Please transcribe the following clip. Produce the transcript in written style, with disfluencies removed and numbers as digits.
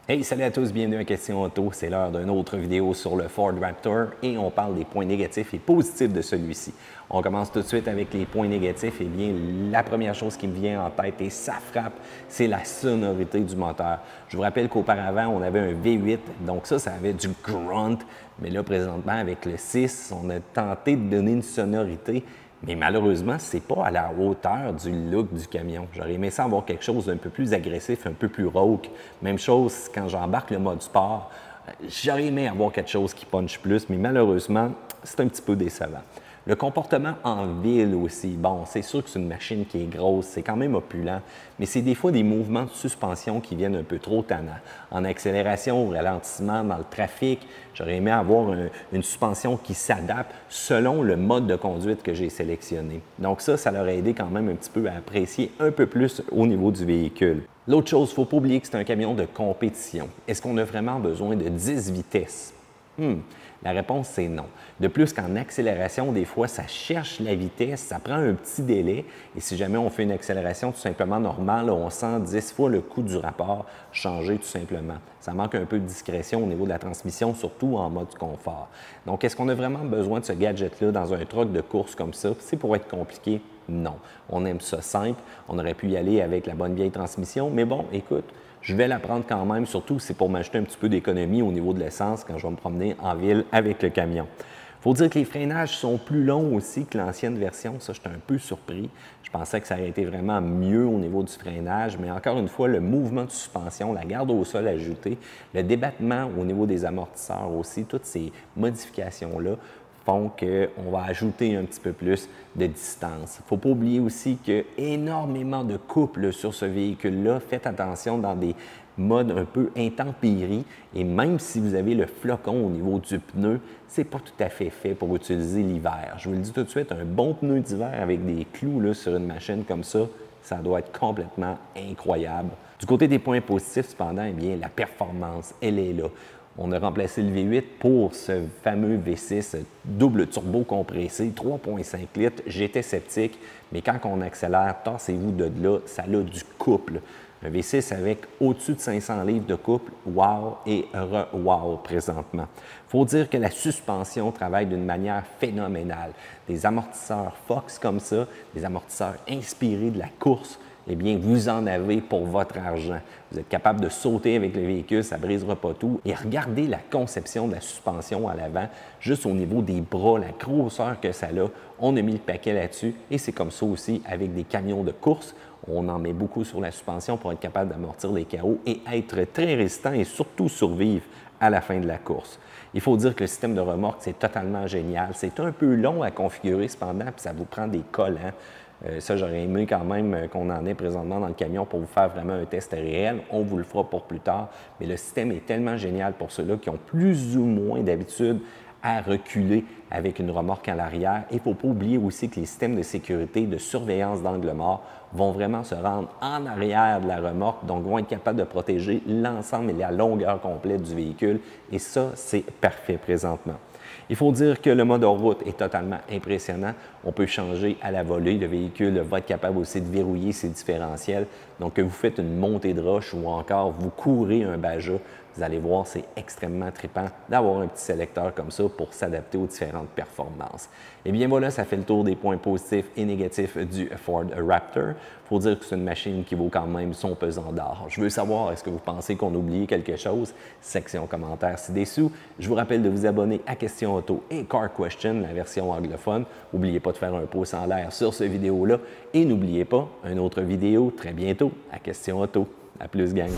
Hey, salut à tous, bienvenue à Question Auto. C'est l'heure d'une autre vidéo sur le Ford Raptor et on parle des points négatifs et positifs de celui-ci. On commence tout de suite avec les points négatifs. Eh bien, la première chose qui me vient en tête et ça frappe, c'est la sonorité du moteur. Je vous rappelle qu'auparavant, on avait un V8, donc ça avait du grunt. Mais là, présentement, avec le 6, on a tenté de donner une sonorité. Mais malheureusement, c'est pas à la hauteur du look du camion. J'aurais aimé ça avoir quelque chose d'un peu plus agressif, un peu plus rauque. Même chose quand j'embarque le mode sport. J'aurais aimé avoir quelque chose qui punch plus, mais malheureusement, c'est un petit peu décevant. Le comportement en ville aussi, bon, c'est sûr que c'est une machine qui est grosse, c'est quand même opulent, mais c'est des fois des mouvements de suspension qui viennent un peu trop tannants. En accélération, au ralentissement, dans le trafic, j'aurais aimé avoir une suspension qui s'adapte selon le mode de conduite que j'ai sélectionné. Donc ça leur a aidé quand même un petit peu à apprécier un peu plus au niveau du véhicule. L'autre chose, il ne faut pas oublier que c'est un camion de compétition. Est-ce qu'on a vraiment besoin de 10 vitesses? La réponse, c'est non. De plus qu'en accélération, des fois, ça cherche la vitesse, ça prend un petit délai. Et si jamais on fait une accélération tout simplement normale, on sent 10 fois le coût du rapport changer tout simplement. Ça manque un peu de discrétion au niveau de la transmission, surtout en mode confort. Donc, est-ce qu'on a vraiment besoin de ce gadget-là dans un truck de course comme ça? C'est pour être compliqué? Non. On aime ça simple. On aurait pu y aller avec la bonne vieille transmission. Mais bon, écoute, je vais la prendre quand même, surtout c'est pour m'acheter un petit peu d'économie au niveau de l'essence quand je vais me promener en ville avec le camion. Il faut dire que les freinages sont plus longs aussi que l'ancienne version. Ça, j'étais un peu surpris. Je pensais que ça aurait été vraiment mieux au niveau du freinage, mais encore une fois, le mouvement de suspension, la garde au sol ajoutée, le débattement au niveau des amortisseurs aussi, toutes ces modifications-là font qu'on va ajouter un petit peu plus de distance. Il ne faut pas oublier aussi qu'il y a énormément de couples sur ce véhicule-là. Faites attention dans des modes un peu intempéries et même si vous avez le flocon au niveau du pneu, ce n'est pas tout à fait fait pour utiliser l'hiver. Je vous le dis tout de suite, un bon pneu d'hiver avec des clous là, sur une machine comme ça doit être complètement incroyable. Du côté des points positifs, cependant, eh bien, la performance, elle est là. On a remplacé le V8 pour ce fameux V6 double turbo compressé, 3,5 litres. J'étais sceptique, mais quand on accélère, tassez-vous de là, ça a du couple. Un V6 avec au-dessus de 500 livres de couple, wow et re-wow présentement. Il faut dire que la suspension travaille d'une manière phénoménale. Des amortisseurs Fox comme ça, des amortisseurs inspirés de la course, eh bien, vous en avez pour votre argent. Vous êtes capable de sauter avec le véhicule, ça ne brisera pas tout. Et regardez la conception de la suspension à l'avant, juste au niveau des bras, la grosseur que ça a. On a mis le paquet là-dessus et c'est comme ça aussi avec des camions de course. On en met beaucoup sur la suspension pour être capable d'amortir les chaos et être très résistant et surtout survivre à la fin de la course. Il faut dire que le système de remorque, c'est totalement génial. C'est un peu long à configurer cependant, puis ça vous prend des collants. Ça, j'aurais aimé quand même qu'on en ait présentement dans le camion pour vous faire vraiment un test réel. On vous le fera pour plus tard, mais le système est tellement génial pour ceux-là qui ont plus ou moins d'habitude à reculer avec une remorque à l'arrière. Il ne faut pas oublier aussi que les systèmes de sécurité, de surveillance d'angle mort vont vraiment se rendre en arrière de la remorque, donc vont être capables de protéger l'ensemble et la longueur complète du véhicule. Et ça, c'est parfait présentement. Il faut dire que le mode route est totalement impressionnant. On peut changer à la volée. Le véhicule va être capable aussi de verrouiller ses différentiels. Donc, que vous faites une montée de roche ou encore vous courez un Baja, vous allez voir, c'est extrêmement trippant d'avoir un petit sélecteur comme ça pour s'adapter aux différentes performances. Et bien voilà, ça fait le tour des points positifs et négatifs du Ford Raptor. Il faut dire que c'est une machine qui vaut quand même son pesant d'or. Je veux savoir, est-ce que vous pensez qu'on a oublié quelque chose? Section commentaires ci-dessous. Je vous rappelle de vous abonner à Question Auto et Car Question, la version anglophone. N'oubliez pas de faire un pouce en l'air sur cette vidéo-là. Et n'oubliez pas, une autre vidéo très bientôt à Question Auto. À plus, gang!